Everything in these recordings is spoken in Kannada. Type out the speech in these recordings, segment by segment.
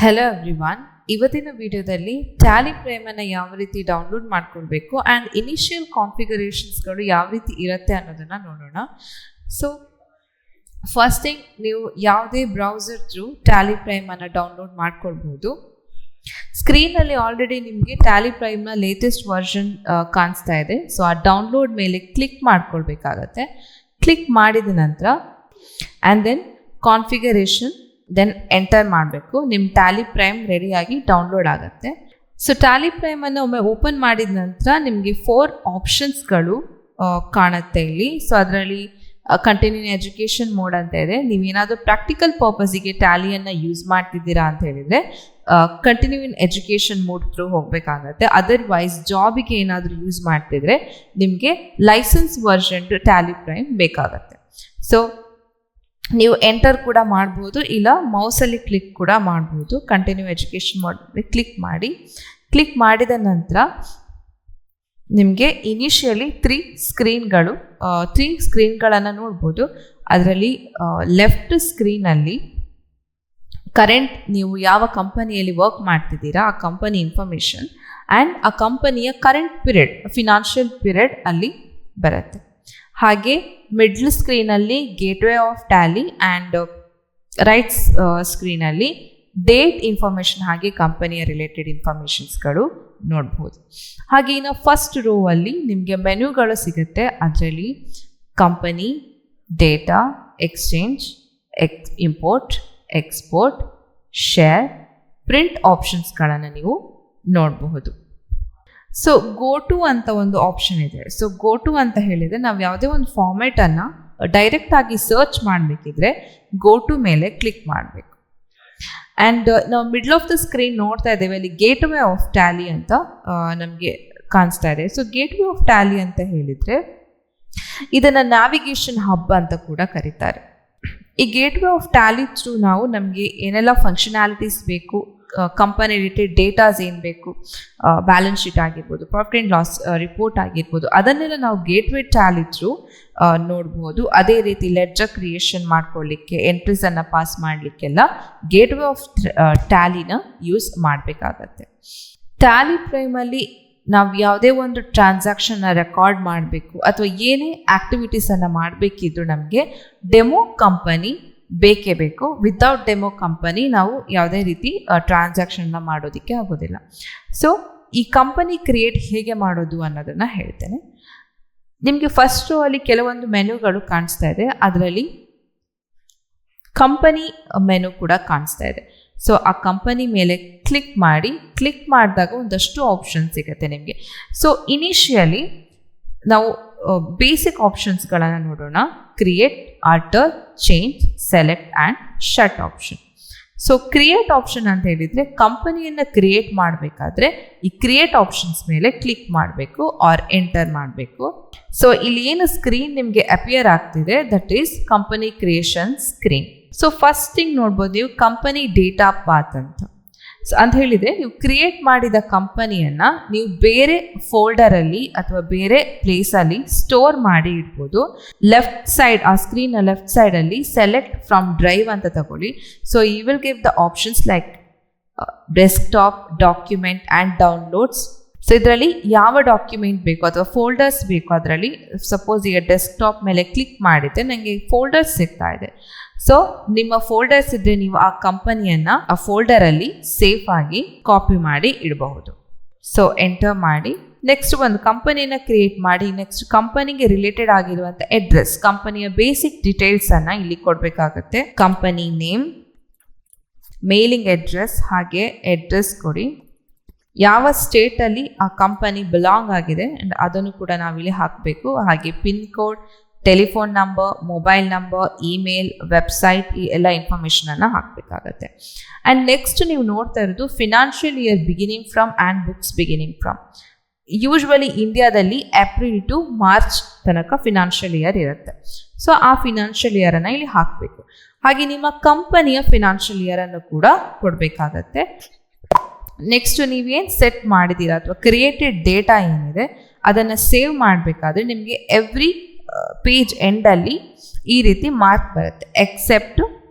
ಹೆಲೋ ಎವ್ರಿವಾನ್, ಇವತ್ತಿನ ವಿಡಿಯೋದಲ್ಲಿ ಟ್ಯಾಲಿ ಪ್ರೈಮನ್ನು ಯಾವ ರೀತಿ ಡೌನ್ಲೋಡ್ ಮಾಡ್ಕೊಳ್ಬೇಕು ಆ್ಯಂಡ್ ಇನಿಷಿಯಲ್ ಕಾನ್ಫಿಗರೇಷನ್ಸ್ಗಳು ಯಾವ ರೀತಿ ಇರುತ್ತೆ ಅನ್ನೋದನ್ನು ನೋಡೋಣ. ಸೊ ಫಸ್ಟ್ ಥಿಂಗ್, ನೀವು ಯಾವುದೇ ಬ್ರೌಸರ್ ಥ್ರೂ ಟ್ಯಾಲಿ ಪ್ರೈಮನ್ನು ಡೌನ್ಲೋಡ್ ಮಾಡ್ಕೊಳ್ಬೋದು. ಸ್ಕ್ರೀನಲ್ಲಿ ಆಲ್ರೆಡಿ ನಿಮಗೆ ಟ್ಯಾಲಿ ಪ್ರೈಮ್ನ ಲೇಟೆಸ್ಟ್ ವರ್ಷನ್ ಕಾಣಿಸ್ತಾ ಇದೆ. ಸೊ ಆ ಡೌನ್ಲೋಡ್ ಮೇಲೆ ಕ್ಲಿಕ್ ಮಾಡ್ಕೊಳ್ಬೇಕಾಗತ್ತೆ. ಕ್ಲಿಕ್ ಮಾಡಿದ ನಂತರ and then configuration, then enter ಮಾಡಬೇಕು. ನಿಮ್ಮ ಟ್ಯಾಲಿ ಪ್ರೈಮ್ ರೆಡಿಯಾಗಿ ಡೌನ್ಲೋಡ್ ಆಗುತ್ತೆ. ಸೊ ಟ್ಯಾಲಿ ಪ್ರೈಮನ್ನು ಒಮ್ಮೆ ಓಪನ್ ಮಾಡಿದ ನಂತರ ನಿಮಗೆ 4 ಆಪ್ಷನ್ಸ್ಗಳು ಕಾಣುತ್ತೆ ಇಲ್ಲಿ. ಸೊ ಅದರಲ್ಲಿ ಕಂಟಿನ್ಯೂ ಎಜುಕೇಷನ್ ಮೋಡ್ ಅಂತ ಇದೆ. ನೀವೇನಾದರೂ ಪ್ರಾಕ್ಟಿಕಲ್ ಪರ್ಪಸಿಗೆ ಟ್ಯಾಲಿಯನ್ನು ಯೂಸ್ ಮಾಡ್ತಿದ್ದೀರಾ ಅಂತ ಹೇಳಿದರೆ continue in education mode through ಹೋಗಬೇಕಾಗತ್ತೆ. ಅದರ್ವೈಸ್ ಜಾಬಿಗೆ ಏನಾದರೂ ಯೂಸ್ ಮಾಡ್ತಿದ್ರೆ ನಿಮಗೆ ಲೈಸೆನ್ಸ್ ವರ್ಷನ್ ಟ್ಯಾಲಿ ಪ್ರೈಮ್ ಬೇಕಾಗತ್ತೆ. ಸೊ ನೀವು ಎಂಟರ್ ಕೂಡ ಮಾಡ್ಬೋದು, ಇಲ್ಲ ಮೌಸಲ್ಲಿ ಕ್ಲಿಕ್ ಕೂಡ ಮಾಡ್ಬೋದು. ಕಂಟಿನ್ಯೂ ಎಜುಕೇಷನ್ ಮೋಡ್ ಕ್ಲಿಕ್ ಮಾಡಿದ ನಂತರ ನಿಮಗೆ ಇನಿಷಿಯಲಿ 3 ಸ್ಕ್ರೀನ್ಗಳನ್ನು ನೋಡ್ಬೋದು. ಅದರಲ್ಲಿ ಲೆಫ್ಟ್ ಸ್ಕ್ರೀನಲ್ಲಿ ಕರೆಂಟ್ ನೀವು ಯಾವ ಕಂಪನಿಯಲ್ಲಿ ವರ್ಕ್ ಮಾಡ್ತಿದ್ದೀರಾ ಆ ಕಂಪನಿ ಇನ್ಫಾರ್ಮೇಷನ್ ಆ್ಯಂಡ್ ಆ ಕಂಪನಿಯ ಕರೆಂಟ್ ಪೀರಿಯಡ್, ಫಿನಾನ್ಷಿಯಲ್ ಪೀರಿಯಡ್ ಅಲ್ಲಿ ಬರುತ್ತೆ. ಹಾಗೆ ಮಿಡ್ಲ್ ಸ್ಕ್ರೀನಲ್ಲಿ gateway of Tally and right ಸ್ಕ್ರೀನಲ್ಲಿ ಡೇಟ್ ಇನ್ಫಾರ್ಮೇಷನ್ ಹಾಗೆ ಕಂಪನಿಯ ರಿಲೇಟೆಡ್ ಇನ್ಫಾರ್ಮೇಷನ್ಸ್ಗಳು ನೋಡ್ಬೋದು. ಹಾಗೆ ಇನ್ನು ಫಸ್ಟ್ ರೋ ಅಲ್ಲಿ ನಿಮಗೆ ಮೆನ್ಯೂಗಳು ಸಿಗುತ್ತೆ. ಅದರಲ್ಲಿ company, data, exchange, import, export, share, print ಆಪ್ಷನ್ಸ್ಗಳನ್ನು ನೀವು ನೋಡಬಹುದು. ಸೊ ಗೋ ಟು ಅಂತ ಒಂದು ಆಪ್ಷನ್ ಇದೆ. ಸೊ ಗೋ ಟು ಅಂತ ಹೇಳಿದರೆ ನಾವು ಯಾವುದೇ ಒಂದು ಫಾರ್ಮ್ಯಾಟನ್ನು ಡೈರೆಕ್ಟಾಗಿ ಸರ್ಚ್ ಮಾಡಬೇಕಿದ್ರೆ ಗೋ ಟು ಮೇಲೆ ಕ್ಲಿಕ್ ಮಾಡಬೇಕು. ಆ್ಯಂಡ್ ನಾವು ಮಿಡ್ಲ್ ಆಫ್ ದ ಸ್ಕ್ರೀನ್ ನೋಡ್ತಾ ಇದ್ದೇವೆ, ಅಲ್ಲಿ ಗೇಟ್ವೇ ಆಫ್ ಟ್ಯಾಲಿ ಅಂತ ನಮಗೆ ಕಾಣಿಸ್ತಾ ಇದೆ. ಸೊ ಗೇಟ್ವೇ ಆಫ್ ಟ್ಯಾಲಿ ಅಂತ ಹೇಳಿದರೆ ಇದನ್ನು ನ್ಯಾವಿಗೇಷನ್ ಹಬ್ ಅಂತ ಕೂಡ ಕರೀತಾರೆ. ಈ ಗೇಟ್ವೇ ಆಫ್ ಟ್ಯಾಲಿ ಥ್ರೂ ನಾವು ನಮಗೆ ಏನೆಲ್ಲ ಫಂಕ್ಷನಾಲಿಟೀಸ್ ಬೇಕು, ಕಂಪನಿ ರಿಲೇಟೆಡ್ ಡೇಟಾಸ್ ಏನು ಬೇಕು, ಬ್ಯಾಲೆನ್ಸ್ ಶೀಟ್ ಆಗಿರ್ಬೋದು, ಪ್ರಾಫಿಟ್ ಆ್ಯಂಡ್ ಲಾಸ್ ರಿಪೋರ್ಟ್ ಆಗಿರ್ಬೋದು, ಅದನ್ನೆಲ್ಲ ನಾವು ಗೇಟ್ವೇ ಟ್ಯಾಲಿ ಥ್ರೂ ನೋಡ್ಬೋದು. ಅದೇ ರೀತಿ ಲೆಡ್ಜರ್ ಕ್ರಿಯೇಷನ್ ಮಾಡ್ಕೊಳ್ಳಿಕ್ಕೆ, ಎಂಟ್ರೀಸನ್ನು ಪಾಸ್ ಮಾಡಲಿಕ್ಕೆಲ್ಲ ಗೇಟ್ವೇ ಆಫ್ ಟ್ಯಾಲಿನ ಯೂಸ್ ಮಾಡಬೇಕಾಗತ್ತೆ. ಟ್ಯಾಲಿ ಪ್ರೈಮಲ್ಲಿ ನಾವು ಯಾವುದೇ ಒಂದು ಟ್ರಾನ್ಸಾಕ್ಷನ್ನ ರೆಕಾರ್ಡ್ ಮಾಡಬೇಕು ಅಥವಾ ಏನೇ ಆ್ಯಕ್ಟಿವಿಟೀಸನ್ನು ಮಾಡಬೇಕಿದ್ರು ನಮಗೆ ಡೆಮೋ ಕಂಪನಿ ಬೇಕೇ ಬೇಕು. ವಿತೌಟ್ ಡೆಮೋ ಕಂಪನಿ ನಾವು ಯಾವುದೇ ರೀತಿ ಟ್ರಾನ್ಸಾಕ್ಷನ್ನ ಮಾಡೋದಕ್ಕೆ ಆಗೋದಿಲ್ಲ. ಸೊ ಈ ಕಂಪನಿ ಕ್ರಿಯೇಟ್ ಹೇಗೆ ಮಾಡೋದು ಅನ್ನೋದನ್ನು ಹೇಳ್ತೇನೆ. ನಿಮಗೆ ಫಸ್ಟ್ ರೋ ಅಲ್ಲಿ ಕೆಲವೊಂದು ಮೆನ್ಯೂಗಳು ಕಾಣಿಸ್ತಾ ಇದೆ. ಅದರಲ್ಲಿ ಕಂಪನಿ ಮೆನು ಕೂಡ ಕಾಣಿಸ್ತಾ ಇದೆ. ಸೊ ಆ ಕಂಪನಿ ಮೇಲೆ ಕ್ಲಿಕ್ ಮಾಡಿದಾಗ ಒಂದಷ್ಟು ಆಪ್ಷನ್ ಸಿಗುತ್ತೆ ನಿಮಗೆ. ಸೊ ಇನಿಷಿಯಲಿ ನಾವು ಬೇಸಿಕ್ ಆಪ್ಷನ್ಸ್ಗಳನ್ನು ನೋಡೋಣ. Create, alter, change, select and shut option. So create option ಅಂತ ಹೇಳಿದರೆ ಕಂಪನಿಯನ್ನು ಕ್ರಿಯೇಟ್ ಮಾಡಬೇಕಾದ್ರೆ ಈ ಕ್ರಿಯೇಟ್ ಆಪ್ಷನ್ಸ್ ಮೇಲೆ ಕ್ಲಿಕ್ ಮಾಡಬೇಕು ಆರ್ ಎಂಟರ್ ಮಾಡಬೇಕು. ಸೊ ಇಲ್ಲಿ ಏನು ಸ್ಕ್ರೀನ್ ನಿಮಗೆ ಅಪಿಯರ್ ಆಗ್ತಿದೆ that is company creation screen. So first thing ನೋಡ್ಬೋದು ನೀವು ಕಂಪನಿ ಡೇಟಾ ಪಾತ್ ಅಂತ. ಸೊ ಅಂತ ಹೇಳಿದರೆ ನೀವು ಕ್ರಿಯೇಟ್ ಮಾಡಿದ ಕಂಪನಿಯನ್ನು ನೀವು ಬೇರೆ ಫೋಲ್ಡರಲ್ಲಿ ಅಥವಾ ಬೇರೆ ಪ್ಲೇಸಲ್ಲಿ ಸ್ಟೋರ್ ಮಾಡಿ ಇಡ್ಬೋದು. ಲೆಫ್ಟ್ ಸೈಡ್, ಆ ಸ್ಕ್ರೀನ್ನ ಲೆಫ್ಟ್ ಸೈಡಲ್ಲಿ ಸೆಲೆಕ್ಟ್ ಫ್ರಮ್ ಡ್ರೈವ್ ಅಂತ ತಗೊಳ್ಳಿ. So you will give the options like desktop, document and downloads. So ಇದರಲ್ಲಿ ಯಾವ ಡಾಕ್ಯುಮೆಂಟ್ ಬೇಕು ಅಥವಾ ಫೋಲ್ಡರ್ಸ್ ಬೇಕು, ಅದರಲ್ಲಿ ಸಪೋಸ್ ಈಗ ಡೆಸ್ಕ್ಟಾಪ್ ಮೇಲೆ ಕ್ಲಿಕ್ ಮಾಡಿದರೆ ನನಗೆ ಫೋಲ್ಡರ್ಸ್ ಸಿಗ್ತಾ ಇದೆ. ಸೊ ನಿಮ್ಮ ಫೋಲ್ಡರ್ಸ್ ಇದ್ದರೆ ನೀವು ಆ ಕಂಪನಿಯನ್ನು ಆ ಫೋಲ್ಡರಲ್ಲಿ ಸೇಫ್ ಆಗಿ ಕಾಪಿ ಮಾಡಿ ಇಡಬಹುದು. ಸೊ ಎಂಟರ್ ಮಾಡಿ ನೆಕ್ಸ್ಟ್ ಒಂದು ಕಂಪನಿಯನ್ನು ಕ್ರಿಯೇಟ್ ಮಾಡಿ ನೆಕ್ಸ್ಟ್ ಕಂಪನಿಗೆ ರಿಲೇಟೆಡ್ ಆಗಿರುವಂಥ ಅಡ್ರೆಸ್, ಕಂಪನಿಯ ಬೇಸಿಕ್ ಡೀಟೇಲ್ಸನ್ನು ಇಲ್ಲಿ ಕೊಡಬೇಕಾಗತ್ತೆ. ಕಂಪನಿ ನೇಮ್, ಮೇಲಿಂಗ್ ಅಡ್ರೆಸ್ ಹಾಗೆ ಅಡ್ರೆಸ್ ಕೊಡಿ. ಯಾವ ಸ್ಟೇಟಲ್ಲಿ ಆ ಕಂಪನಿ ಬಿಲಾಂಗ್ ಆಗಿದೆ ಆ್ಯಂಡ್ ಅದನ್ನು ಕೂಡ ನಾವಿಲ್ಲಿ ಹಾಕಬೇಕು. ಹಾಗೆ pin code, telephone number, mobile number, email, website, ಈ ಎಲ್ಲ ಇನ್ಫಾರ್ಮೇಷನನ್ನು ಹಾಕಬೇಕಾಗತ್ತೆ. ಆ್ಯಂಡ್ ನೆಕ್ಸ್ಟ್ ನೀವು ನೋಡ್ತಾ ಇರೋದು financial year beginning from and books beginning from. Usually ಇಂಡಿಯಾದಲ್ಲಿ ಏಪ್ರಿಲ್ ಟು ಮಾರ್ಚ್ ತನಕ ಫಿನಾನ್ಷಿಯಲ್ ಇಯರ್ ಇರುತ್ತೆ. ಸೊ ಆ ಫಿನಾನ್ಷಿಯಲ್ ಇಯರನ್ನು ಇಲ್ಲಿ ಹಾಕಬೇಕು. ಹಾಗೆ ನಿಮ್ಮ ಕಂಪನಿಯ ಫಿನಾನ್ಷಿಯಲ್ ಇಯರನ್ನು ಕೂಡ ಕೊಡಬೇಕಾಗತ್ತೆ. ನೆಕ್ಸ್ಟ್ ನೀವೇನು ಸೆಟ್ ಮಾಡಿದ್ದೀರಾ ಅಥವಾ ಕ್ರಿಯೇಟೆಡ್ ಡೇಟಾ ಏನಿದೆ ಅದನ್ನು ಸೇವ್ ಮಾಡಬೇಕಾದ್ರೆ ನಿಮಗೆ ಎವ್ರಿ ಪೇಜ್ ಎಂಡಲ್ಲಿ ಈ ರೀತಿ ಮಾರ್ಕ್ ಬರುತ್ತೆ, ಎಕ್ಸೆಪ್ಟ್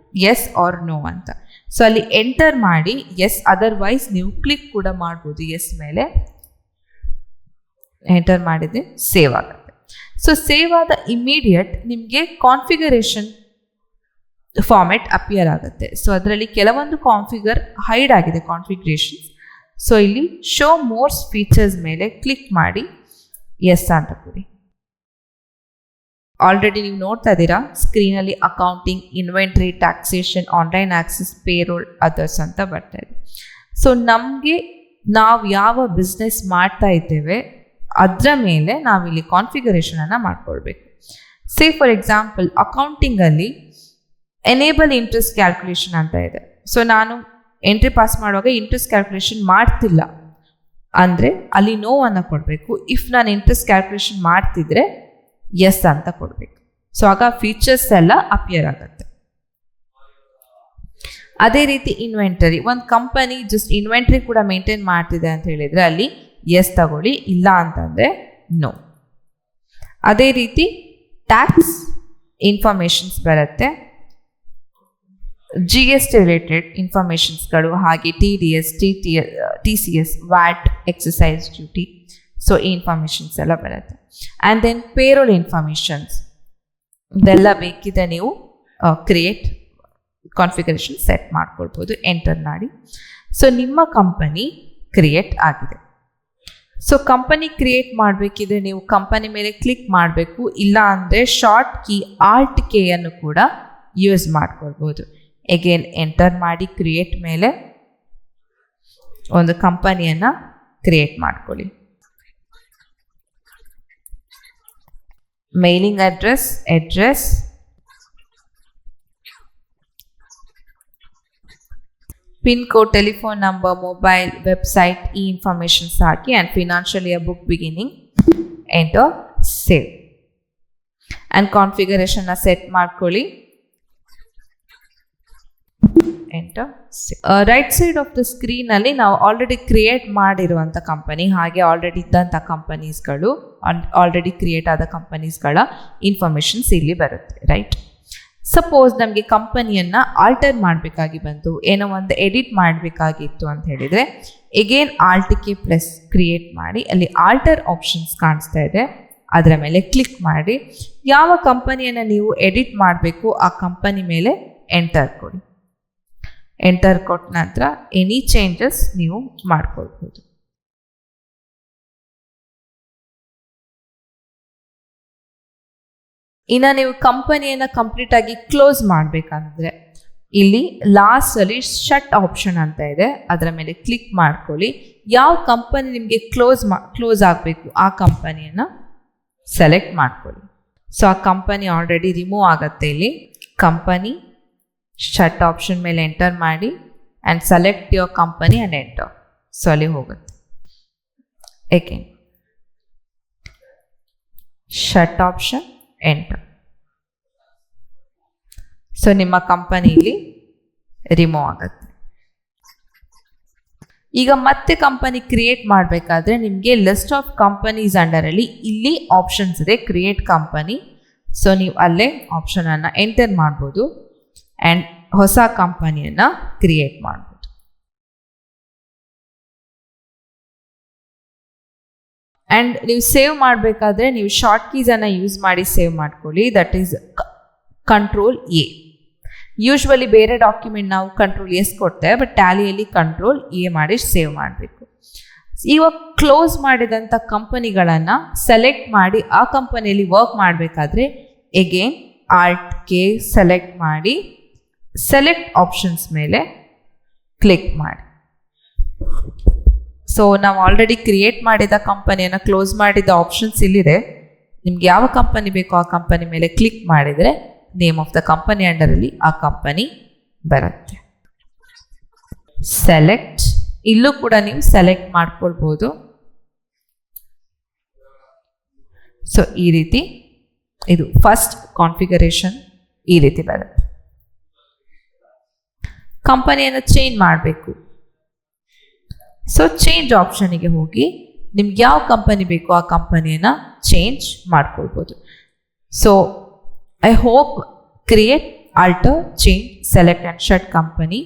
ಎಸ್ ಆರ್ ನೋ ಅಂತ. ಸೊ ಅಲ್ಲಿ ಎಂಟರ್ ಮಾಡಿ ಎಸ್, ಅದರ್ವೈಸ್ ನೀವು ಕ್ಲಿಕ್ ಕೂಡ ಮಾಡ್ಬೋದು ಎಸ್ ಮೇಲೆ. ಎಂಟರ್ ಮಾಡಿದ್ರೆ ಸೇವ್ ಆಗುತ್ತೆ. ಸೊ ಸೇವ್ ಆದ ಇಮಿಡಿಯೇಟ್ ನಿಮಗೆ ಕಾನ್ಫಿಗರೇಷನ್ ಫಾರ್ಮೆಟ್ ಅಪಿಯರ್ ಆಗುತ್ತೆ. ಸೊ ಅದರಲ್ಲಿ ಕೆಲವೊಂದು ಕಾನ್ಫಿಗರ್ ಹೈಡ್ ಆಗಿದೆ ಕಾನ್ಫಿಗರೇಷನ್ಸ್. ಸೊ ಇಲ್ಲಿ ಶೋ ಮೋರ್ಸ್ ಫೀಚರ್ಸ್ ಮೇಲೆ ಕ್ಲಿಕ್ ಮಾಡಿ ಎಸ್ ಅಂತ ಕೊಡಿ. ಆಲ್ರೆಡಿ ನೀವು ನೋಡ್ತಾ ಇದ್ದೀರಾ ಸ್ಕ್ರೀನಲ್ಲಿ accounting, inventory, taxation, online access, payroll, others ಅಂತ ಬರ್ತಾ ಇದೆ. ಸೊ ನಮಗೆ ನಾವು ಯಾವ ಬಿಸ್ನೆಸ್ ಮಾಡ್ತಾ ಇದ್ದೇವೆ ಅದರ ಮೇಲೆ ನಾವಿಲ್ಲಿ ಕಾನ್ಫಿಗರೇಷನನ್ನು ಮಾಡ್ಕೊಳ್ಬೇಕು. ಸೇ ಫಾರ್ ಎಕ್ಸಾಂಪಲ್ ಅಕೌಂಟಿಂಗಲ್ಲಿ ಎನೇಬಲ್ ಇಂಟ್ರೆಸ್ಟ್ ಕ್ಯಾಲ್ಕುಲೇಷನ್ ಅಂತ ಇದೆ. ಸೊ ನಾನು ಎಂಟ್ರಿ ಪಾಸ್ ಮಾಡುವಾಗ ಇಂಟ್ರೆಸ್ಟ್ ಕ್ಯಾಲ್ಕುಲೇಷನ್ ಮಾಡ್ತಿಲ್ಲ ಅಂದರೆ ಅಲ್ಲಿ ನೋವನ್ನು ಕೊಡಬೇಕು. ಇಫ್ ನಾನು ಇಂಟ್ರೆಸ್ಟ್ ಕ್ಯಾಲ್ಕುಲೇಷನ್ ಮಾಡ್ತಿದ್ರೆ ಎಸ್ ಅಂತ ಕೊಡಬೇಕು. ಸೊ ಆಗ ಫೀಚರ್ಸ್ ಎಲ್ಲ ಅಪಿಯರ್ ಆಗುತ್ತೆ. ಅದೇ ರೀತಿ ಇನ್ವೆಂಟರಿ, ಒಂದು ಕಂಪನಿ ಜಸ್ಟ್ ಇನ್ವೆಂಟ್ರಿ ಕೂಡ ಮೇಂಟೈನ್ ಮಾಡ್ತಿದೆ ಅಂತ ಹೇಳಿದರೆ ಅಲ್ಲಿ ಎಸ್ ತಗೊಳ್ಳಿ, ಇಲ್ಲ ಅಂತಂದರೆ ನೋ. ಅದೇ ರೀತಿ ಟ್ಯಾಕ್ಸ್ ಇನ್ಫಾರ್ಮೇಷನ್ಸ್ ಬರುತ್ತೆ, ಜಿ ಎಸ್ ಟಿ ರಿಲೇಟೆಡ್ ಇನ್ಫಾರ್ಮೇಷನ್ಸ್ಗಳು, ಹಾಗೆ TDS, TCS, watt, exercise duty. So ಈ ಇನ್ಫಾರ್ಮೇಷನ್ಸ್ ಎಲ್ಲ ಬರುತ್ತೆ. ಆ್ಯಂಡ್ ದೆನ್ ಪೇರೋಲ್ ಇನ್ಫಾರ್ಮೇಷನ್ಸ್ ಇದೆಲ್ಲ ಬೇಕಿದೆ ನೀವು ಕ್ರಿಯೇಟ್ ಕಾನ್ಫಿಗರೇಷನ್ ಸೆಟ್ ಮಾಡ್ಕೊಳ್ಬೋದು, ಎಂಟರ್ ಮಾಡಿ. ಸೊ ನಿಮ್ಮ ಕಂಪನಿ ಕ್ರಿಯೇಟ್ ಆಗಿದೆ. ಸೊ ಕಂಪನಿ ಕ್ರಿಯೇಟ್ ಮಾಡಬೇಕಿದ್ರೆ ನೀವು ಕಂಪನಿ ಮೇಲೆ ಕ್ಲಿಕ್ ಮಾಡಬೇಕು, ಇಲ್ಲ ಅಂದರೆ ಶಾರ್ಟ್ ಕೀ Alt K ಅನ್ನು ಕೂಡ ಯೂಸ್ ಮಾಡ್ಕೊಳ್ಬೋದು. ಎಗೇನ್ ಎಂಟರ್ ಮಾಡಿ ಕ್ರಿಯೇಟ್ ಮೇಲೆ ಒಂದು ಕಂಪನಿಯನ್ನು ಕ್ರಿಯೇಟ್ ಮಾಡ್ಕೊಳ್ಳಿ. Mailing address, pin code, telephone number, mobile, website, ಈ ಇನ್ಫಾರ್ಮೇಷನ್ಸ್ ಹಾಕಿ and financial year book beginning, enter, save. And ಕಾನ್ಫಿಗರೇಷನ್ನ ಸೆಟ್ ಮಾಡ್ಕೊಳ್ಳಿ, enter, save. Right side of the ಸ್ಕ್ರೀನಲ್ಲಿ ನಾವು ಆಲ್ರೆಡಿ ಕ್ರಿಯೇಟ್ ಮಾಡಿರುವಂಥ ಕಂಪನಿ, ಹಾಗೆ ಆಲ್ರೆಡಿ ಇದ್ದಂಥ ಕಂಪನೀಸ್ಗಳು, ಆಲ್ರೆಡಿ ಕ್ರಿಯೇಟ್ ಆದ ಕಂಪನೀಸ್ಗಳ ಇನ್ಫಾರ್ಮೇಷನ್ಸ್ ಇಲ್ಲಿ ಬರುತ್ತೆ. ರೈಟ್, ಸಪೋಸ್ ನಮಗೆ ಕಂಪನಿಯನ್ನು ಆಲ್ಟರ್ ಮಾಡಬೇಕಾಗಿ ಬಂತು, ಏನೋ ಒಂದು ಎಡಿಟ್ ಮಾಡಬೇಕಾಗಿತ್ತು ಅಂತ ಹೇಳಿದರೆ again Alt K plus create ಮಾಡಿ, ಅಲ್ಲಿ ಆಲ್ಟರ್ ಆಪ್ಷನ್ಸ್ ಕಾಣಿಸ್ತಾ ಇದೆ, ಅದರ ಮೇಲೆ ಕ್ಲಿಕ್ ಮಾಡಿ ಯಾವ ಕಂಪನಿಯನ್ನು ನೀವು ಎಡಿಟ್ ಮಾಡಬೇಕು ಆ ಕಂಪನಿ ಮೇಲೆ ಎಂಟರ್ ಕೊಡಿ. ಎಂಟರ್ ಕೊಟ್ಟ ನಂತರ ಎನಿ ಚೇಂಜಸ್ ನೀವು ಮಾಡ್ಕೊಳ್ಬೋದು. ಇನ್ನು ನೀವು ಕಂಪನಿಯನ್ನು ಕಂಪ್ಲೀಟ್ ಆಗಿ ಕ್ಲೋಸ್ ಮಾಡಬೇಕಂದ್ರೆ ಇಲ್ಲಿ ಲಾಸ್ಟಲ್ಲಿ ಶಟ್ ಆಪ್ಷನ್ ಅಂತ ಇದೆ, ಅದರ ಮೇಲೆ ಕ್ಲಿಕ್ ಮಾಡ್ಕೊಳ್ಳಿ. ಯಾವ ಕಂಪನಿ ನಿಮಗೆ ಕ್ಲೋಸ್ ಆಗಬೇಕು ಆ ಕಂಪನಿಯನ್ನು ಸೆಲೆಕ್ಟ್ ಮಾಡ್ಕೊಳ್ಳಿ. ಸೊ ಆ ಕಂಪನಿ ಆಲ್ರೆಡಿ ರಿಮೂವ್ ಆಗುತ್ತೆ. ಇಲ್ಲಿ ಕಂಪನಿ ಶಟ್ ಆಪ್ಷನ್ ಮೇಲೆ ಎಂಟರ್ ಮಾಡಿ and select your company and enter. So ಅಲ್ಲಿ ಹೋಗುತ್ತೆ. ಏಕೆನ್ ಶಟ್ ಆಪ್ಷನ್, ಎಂಟರ್. ಸೊ ನಿಮ್ಮ ಕಂಪನಿಲಿ ರಿಮೂವ್ ಆಗುತ್ತೆ. ಈಗ ಮತ್ತೆ ಕಂಪನಿ ಕ್ರಿಯೇಟ್ ಮಾಡಬೇಕಾದ್ರೆ ನಿಮಗೆ ಲಿಸ್ಟ್ ಆಫ್ ಕಂಪನೀಸ್ ಅಂಡರಲ್ಲಿ ಇಲ್ಲಿ ಆಪ್ಷನ್ಸ್ ಇದೆ, ಕ್ರಿಯೇಟ್ ಕಂಪನಿ. ಸೊ ನೀವು ಅಲ್ಲೇ ಆಪ್ಷನನ್ನು ಎಂಟರ್ ಮಾಡ್ಬೋದು ಆ್ಯಂಡ್ ಹೊಸ ಕಂಪನಿಯನ್ನು ಕ್ರಿಯೇಟ್ ಮಾಡ್ಬೋದು. ಆ್ಯಂಡ್ ನೀವು ಸೇವ್ ಮಾಡಬೇಕಾದ್ರೆ ನೀವು ಶಾರ್ಟ್ ಕೀಸನ್ನು ಯೂಸ್ ಮಾಡಿ ಸೇವ್ ಮಾಡ್ಕೊಳ್ಳಿ. That is Control A. Usually ಬೇರೆ ಡಾಕ್ಯುಮೆಂಟ್ ನಾವು Control S ಕೊಡ್ತೇವೆ, ಬಟ್ ಟ್ಯಾಲಿಯಲ್ಲಿ Control A ಮಾಡಿ ಸೇವ್ ಮಾಡಬೇಕು. ಇವಾಗ ಕ್ಲೋಸ್ ಮಾಡಿದಂಥ ಕಂಪನಿಗಳನ್ನು ಸೆಲೆಕ್ಟ್ ಮಾಡಿ ಆ ಕಂಪನಿಯಲ್ಲಿ ವರ್ಕ್ ಮಾಡಬೇಕಾದ್ರೆ ಎಗೇನ್ Alt K ಸೆಲೆಕ್ಟ್ ಮಾಡಿ ಸೆಲೆಕ್ಟ್ ಆಪ್ಷನ್ಸ್ ಮೇಲೆ ಕ್ಲಿಕ್ ಮಾಡಿ. ಸೊ ನಾವು ಆಲ್ರೆಡಿ ಕ್ರಿಯೇಟ್ ಮಾಡಿದ ಕಂಪನಿಯನ್ನು ಕ್ಲೋಸ್ ಮಾಡಿದ ಆಪ್ಷನ್ಸ್ ಇಲ್ಲಿದೆ. ನಿಮ್ಗೆ ಯಾವ ಕಂಪನಿ ಬೇಕೋ ಆ ಕಂಪನಿ ಮೇಲೆ ಕ್ಲಿಕ್ ಮಾಡಿದರೆ ನೇಮ್ ಆಫ್ ದ ಕಂಪನಿ ಅಂಡರಲ್ಲಿ ಆ ಕಂಪನಿ ಬರುತ್ತೆ. ಸೆಲೆಕ್ಟ್, ಇಲ್ಲೂ ಕೂಡ ನೀವು ಸೆಲೆಕ್ಟ್ ಮಾಡ್ಕೊಳ್ಬೋದು. ಸೊ ಈ ರೀತಿ ಇದು ಫಸ್ಟ್ ಕಾನ್ಫಿಗರೇಷನ್ ಈ ರೀತಿ ಬರುತ್ತೆ. ಕಂಪನಿಯನ್ನು ಚೇಂಜ್ ಮಾಡಬೇಕು. ಸೊ ಚೇಂಜ್ ಆಪ್ಷನಿಗೆ ಹೋಗಿ ನಿಮ್ಗೆ ಯಾವ ಕಂಪನಿ ಬೇಕೋ ಆ ಕಂಪನಿಯನ್ನು ಚೇಂಜ್ ಮಾಡ್ಕೊಳ್ಬೋದು. So I hope create, alter, change, select and shut company